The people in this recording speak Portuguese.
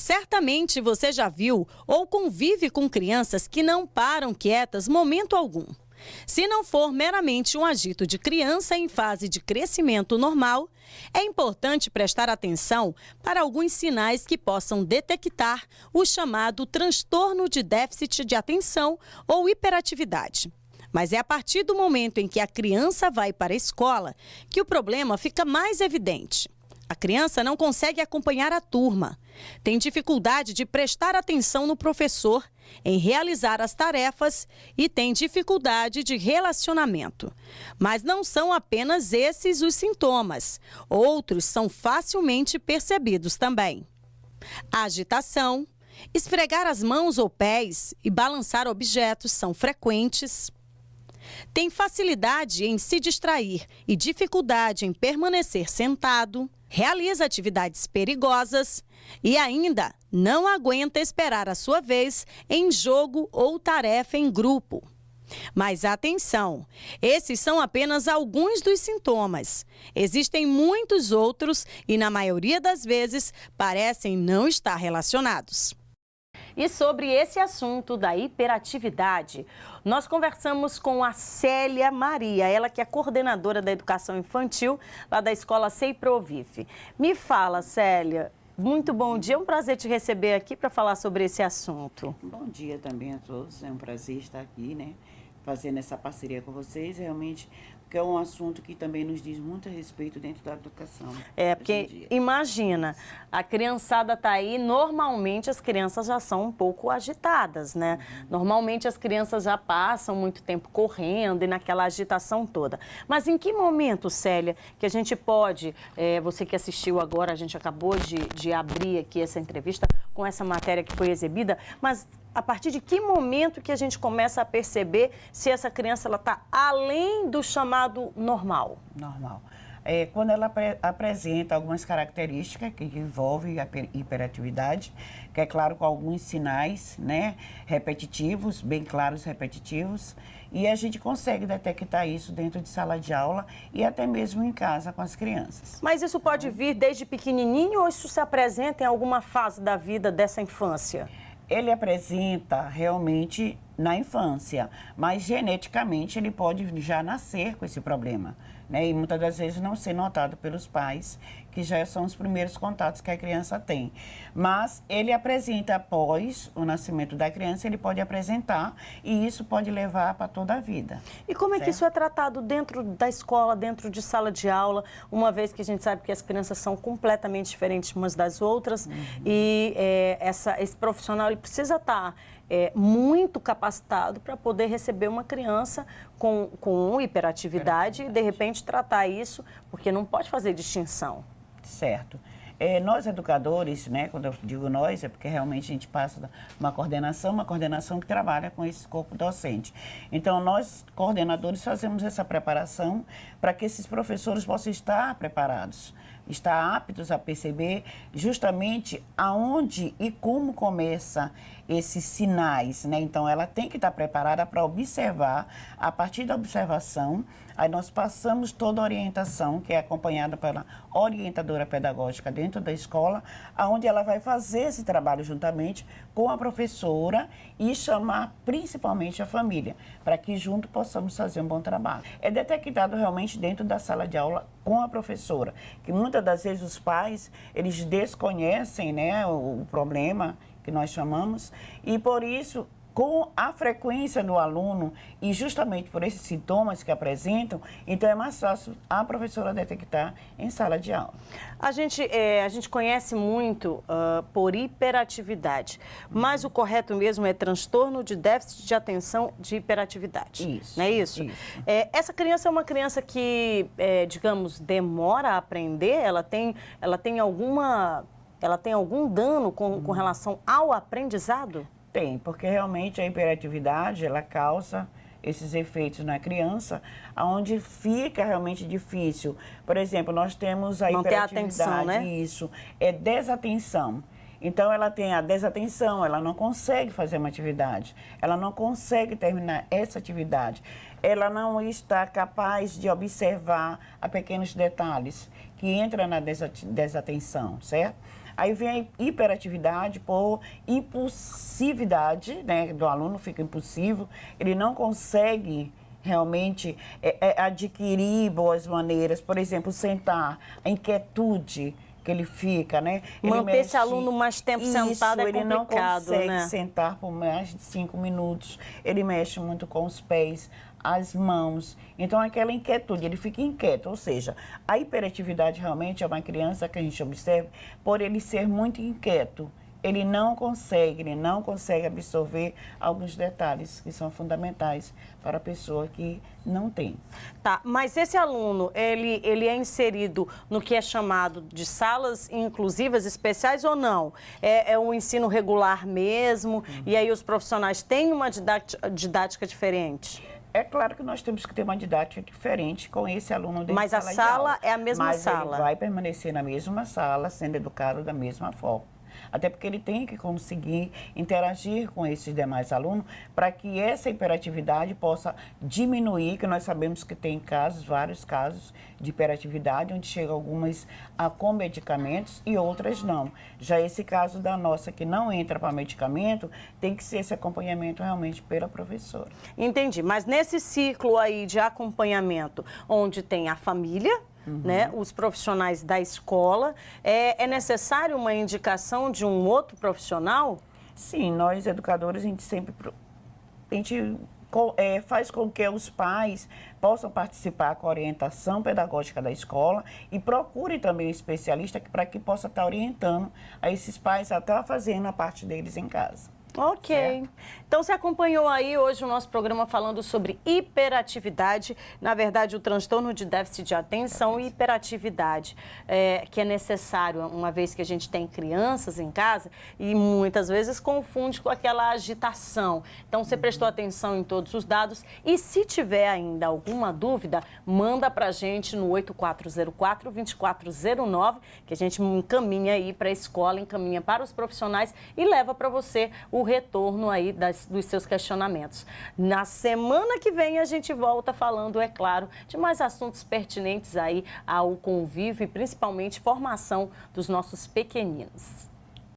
Certamente você já viu ou convive com crianças que não param quietas momento algum. Se não for meramente um agito de criança em fase de crescimento normal, é importante prestar atenção para alguns sinais que possam detectar o chamado transtorno de déficit de atenção ou hiperatividade. Mas é a partir do momento em que a criança vai para a escola que o problema fica mais evidente. A criança não consegue acompanhar a turma, tem dificuldade de prestar atenção no professor, em realizar as tarefas e tem dificuldade de relacionamento. Mas não são apenas esses os sintomas, outros são facilmente percebidos também. A agitação, esfregar as mãos ou pés e balançar objetos são frequentes. Tem facilidade em se distrair e dificuldade em permanecer sentado, realiza atividades perigosas e ainda não aguenta esperar a sua vez em jogo ou tarefa em grupo. Mas atenção, esses são apenas alguns dos sintomas. Existem muitos outros e, na maioria das vezes, parecem não estar relacionados. E sobre esse assunto da hiperatividade, nós conversamos com a Célia Maria, ela que é coordenadora da educação infantil lá da escola Seiprovive. Me fala, Célia, muito bom dia, é um prazer te receber aqui para falar sobre esse assunto. Bom dia também a todos, é um prazer estar aqui, né, fazendo essa parceria com vocês, realmente, porque é um assunto que também nos diz muito a respeito dentro da educação. É, porque imagina, a criançada tá aí, normalmente as crianças já são um pouco agitadas, né? Normalmente as crianças já passam muito tempo correndo e naquela agitação toda. Mas em que momento, Célia, que a gente pode, você que assistiu agora, a gente acabou de abrir aqui essa entrevista com essa matéria que foi exibida, mas a partir de que momento que a gente começa a perceber se essa criança está além do chamado normal? Normal. Quando ela apresenta algumas características que envolvem a hiperatividade, que é claro com alguns sinais, né, repetitivos, bem claros repetitivos, e a gente consegue detectar isso dentro de sala de aula e até mesmo em casa com as crianças. Mas isso pode vir desde pequenininho ou isso se apresenta em alguma fase da vida dessa infância? Ele apresenta realmente na infância, mas geneticamente ele pode já nascer com esse problema, né? E muitas das vezes não ser notado pelos pais, que já são os primeiros contatos que a criança tem. Mas ele apresenta após o nascimento da criança, ele pode apresentar e isso pode levar para toda a vida. E como é que isso é tratado dentro da escola, dentro de sala de aula, uma vez que a gente sabe que as crianças são completamente diferentes umas das outras e esse profissional ele precisa estar muito capacitado para poder receber uma criança com hiperatividade e, de repente, tratar isso, porque não pode fazer distinção. Certo. Nós educadores, né, quando eu digo nós, é porque realmente a gente passa uma coordenação que trabalha com esse corpo docente. Então, nós, coordenadores, fazemos essa preparação para que esses professores possam estar preparados, estar aptos a perceber justamente aonde e como começa esses sinais, né? Então, ela tem que estar preparada para observar, a partir da observação, aí nós passamos toda a orientação, que é acompanhada pela orientadora pedagógica dentro da escola, onde ela vai fazer esse trabalho juntamente com a professora e chamar principalmente a família, para que junto possamos fazer um bom trabalho. É detectado realmente dentro da sala de aula com a professora, que muitas das vezes os pais, eles desconhecem, né, o problema que nós chamamos, e por isso, com a frequência do aluno e justamente por esses sintomas que apresentam, então é mais fácil a professora detectar em sala de aula. A gente conhece muito por hiperatividade, mas o correto mesmo é transtorno de déficit de atenção de hiperatividade. Isso. Não é isso? Isso. Essa criança é uma criança que, digamos, demora a aprender? Ela tem algum dano com relação ao aprendizado? Tem, porque realmente a hiperatividade, ela causa esses efeitos na criança, onde fica realmente difícil. Por exemplo, nós temos a hiperatividade, atenção, né? Isso, é desatenção. Então, ela tem a desatenção, ela não consegue fazer uma atividade, ela não consegue terminar essa atividade, ela não está capaz de observar a pequenos detalhes que entram na desatenção, certo? Aí vem a hiperatividade por impulsividade, né, do aluno, fica impulsivo, ele não consegue realmente adquirir boas maneiras, por exemplo, sentar, a inquietude que ele fica, né? Manter esse aluno mais tempo sentado é complicado, ele não consegue né? sentar por mais de 5 minutos, ele mexe muito com os pés, as mãos, então aquela inquietude, ele fica inquieto, ou seja, a hiperatividade realmente é uma criança que a gente observa por ele ser muito inquieto. Ele não consegue absorver alguns detalhes que são fundamentais para a pessoa que não tem. Tá, mas esse aluno, ele é inserido no que é chamado de salas inclusivas especiais ou não? É um ensino regular mesmo, e aí os profissionais têm uma didática diferente? É claro que nós temos que ter uma didática diferente com esse aluno dentro Mas de a sala de sala aula. é a mesma sala? Mas ele vai permanecer na mesma sala, sendo educado da mesma forma. Até porque ele tem que conseguir interagir com esses demais alunos para que essa hiperatividade possa diminuir, que nós sabemos que tem casos, vários casos de hiperatividade, onde chegam algumas com medicamentos e outras não. Já esse caso da nossa que não entra para medicamento, tem que ser esse acompanhamento realmente pela professora. Entendi, mas nesse ciclo aí de acompanhamento, onde tem a família, né, os profissionais da escola, é necessário uma indicação de um outro profissional? Sim, nós educadores, a gente sempre faz com que os pais possam participar com a orientação pedagógica da escola e procure também o especialista para que possa estar orientando a esses pais a estar fazendo a parte deles em casa. Ok. Certo. Então, você acompanhou aí hoje o nosso programa falando sobre hiperatividade, na verdade, o transtorno de déficit de atenção e hiperatividade, que é necessário, uma vez que a gente tem crianças em casa e muitas vezes confunde com aquela agitação. Então, você prestou atenção em todos os dados e se tiver ainda alguma dúvida, manda pra gente no 8404-2409, que a gente encaminha aí para a escola, encaminha para os profissionais e leva para você o retorno aí dos seus questionamentos. Na semana que vem a gente volta falando, é claro, de mais assuntos pertinentes aí ao convívio e principalmente formação dos nossos pequeninos.